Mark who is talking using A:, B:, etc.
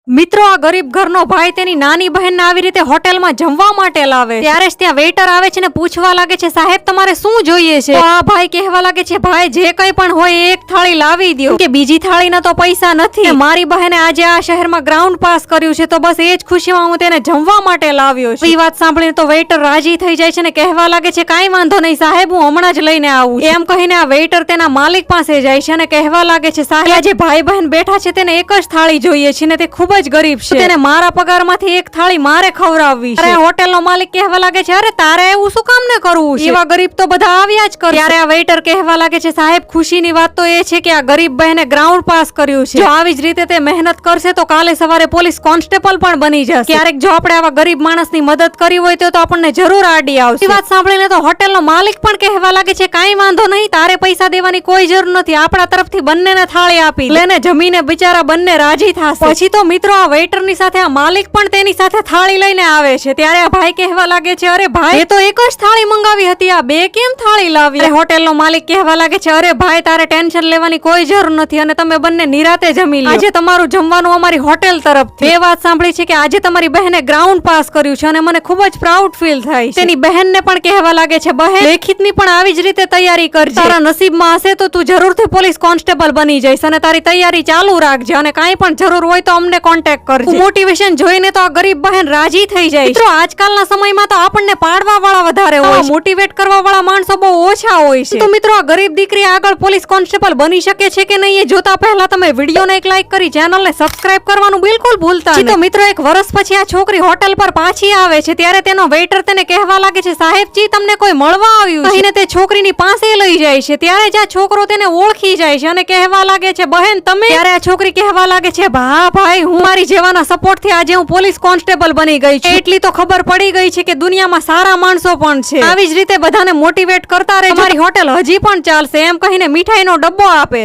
A: મિત્રો આ ગરીબ ઘરનો ભાઈ તેની નાની બહેનને આવી રીતે હોટેલમાં જમવા માટે લાવે ત્યારે જ ત્યાં વેઇટર આવે છે ને પૂછવા લાગે છે, સાહેબ તમારે શું જોઈએ છે? તો આ ભાઈ કહેવા લાગે છે, ભાઈ જે કંઈ પણ હોય એક થાળી લાવી દો, કે બીજી થાળીના તો પૈસા નથી, મારી બહેને આજે આ શહેરમાં ગ્રાઉન્ડ પાસ કર્યું છે તો બસ એ જ ખુશીમાં હું તેને જમવા માટે લાવ્યો છું. એ વાત સાંભળીને તો વેઇટર રાજી થઈ જાય છે ને કહેવા લાગે છે, કાંઈ વાંધો નહીં સાહેબ, હું હમણાં જ લઈને આવું. એમ કહીને આ વેઇટર તેના માલિક પાસે જાય છે અને કહેવા લાગે છે, સાહેબ આજે ભાઈ બહેન બેઠા છે તેને એક જ થાળી જોઈએ છે ને તે ખૂબ જ ગરીબ છે, તેને મારા પગારમાંથી એક થાળી મારે ખવડાવવી છે. હોટેલનો માલિક કહેવા લાગે છે, અરે તારે એવું શું કામ ને કરવું છે, એવા ગરીબ તો બધા આવ્યા જ કરે. ત્યારે આ વેઇટર કહેવા લાગે છે, સાહેબ ખુશીની વાત તો એ છે કે આ ગરીબ બહેને ગ્રાઉન્ડ પાસ કર્યું છે, જો આવી જ રીતે તે મહેનત કરશે તો કાલે સવારે પોલીસ કોન્સ્ટેબલ પણ બની જશે. ક્યારેક જો આપણે આવા ગરીબ માણસની મદદ કરી હોય તો આપણને જરૂર આડી આવશે. એ વાત સાંભળીને તો હોટેલનો માલિક પણ કહેવા લાગે છે, કાંઈ વાંધો નહીં, તારે પૈસા દેવાની કોઈ જરૂર નથી, આપણા તરફથી બંનેને થાળી આપી લેને. જમીને બિચારા બંને રાજી થશે. પછી તો મિત્રો આ વેઇટરની સાથે આ માલિક પણ તેની સાથે થાળી લઈને આવે છે. ત્યારે આ ભાઈ કહેવા લાગે છે, અરે ભાઈ એ તો એક જ થાળી મંગાવી હતી, આ બે કેમ થાળી લાવી? હોટેલનો માલિક કહેવા લાગે છે, અરે ભાઈ તારે ટેન્શન લેવાની કોઈ જરૂર નથી અને તમે બંને નિરાતે જમી લો, આજે તમારું જમવાનું અમારી હોટેલ તરફથી. એ વાત સાંભળી છે કે આજે તમારી બહેને ગ્રાઉન્ડ પાસ કર્યું છે અને મને ખૂબ જ પ્રાઉડ ફીલ થાય છે. તેની બહેનને પણ કહેવા લાગે છે, બહેન લેખિતની પણ આવી જ રીતે તૈયારી કરજે, તારા નસીબમાં હશે તો તું જરૂરથી પોલીસ કોન્સ્ટેબલ બની જઈશ અને તારી તૈયારી ચાલુ રાખજે અને કાંઈ પણ જરૂર હોય તો અમને કોન્ટેક્ટ કરજે. મોટિવેશન જોઈને તો આ ગરીબ બહેન રાજી થઈ જાય. મિત્રો આજકાલના સમયમાં તો આપણને પાડવા વાળા વધારે હોય, મોટિવેટ કરવા વાળા માણસો બહુ ઓછા હોય છે. તો મિત્રો આ ગરીબ દીકરી આગળ પોલીસ કોન્સ્ટેબલ બની શકે છે કે નહીં એ જોતા પહેલા તમે વિડીયોને એક લાઈક કરી ચેનલને સબસ્ક્રાઇબ કરવાનું બિલકુલ ભૂલતા નહીં. તો મિત્રો એક વર્ષ પછી આ છોકરી હોટેલ પર પાછી આવે છે ત્યારે તેનો વેઇટર તેને કહેવા લાગે છે, સાહેબજી તમને કોઈ મળવા આવ્યું છે, કહીને તે છોકરીની પાસે લઈ જાય છે. ત્યારે જ આ છોકરો તેને ઓળખી જાય છે અને કહેવા લાગે છે, બહેન તમે? ત્યારે આ છોકરી કહેવા લાગે છે, હા ભાઈ હું મારી જેવાના સપોર્ટ થી આજે હું પોલીસ કોન્સ્ટેબલ બની ગઈ છું. એટલી તો ખબર પડી ગઈ છે કે દુનિયામાં સારા માણસો પણ છે. આવી જ રીતે બધાને મોટિવેટ કરતા રહેજો, તમારી હોટેલ હજી પણ ચાલશે, એમ કહીને મીઠાઈનો ડબ્બો આપે.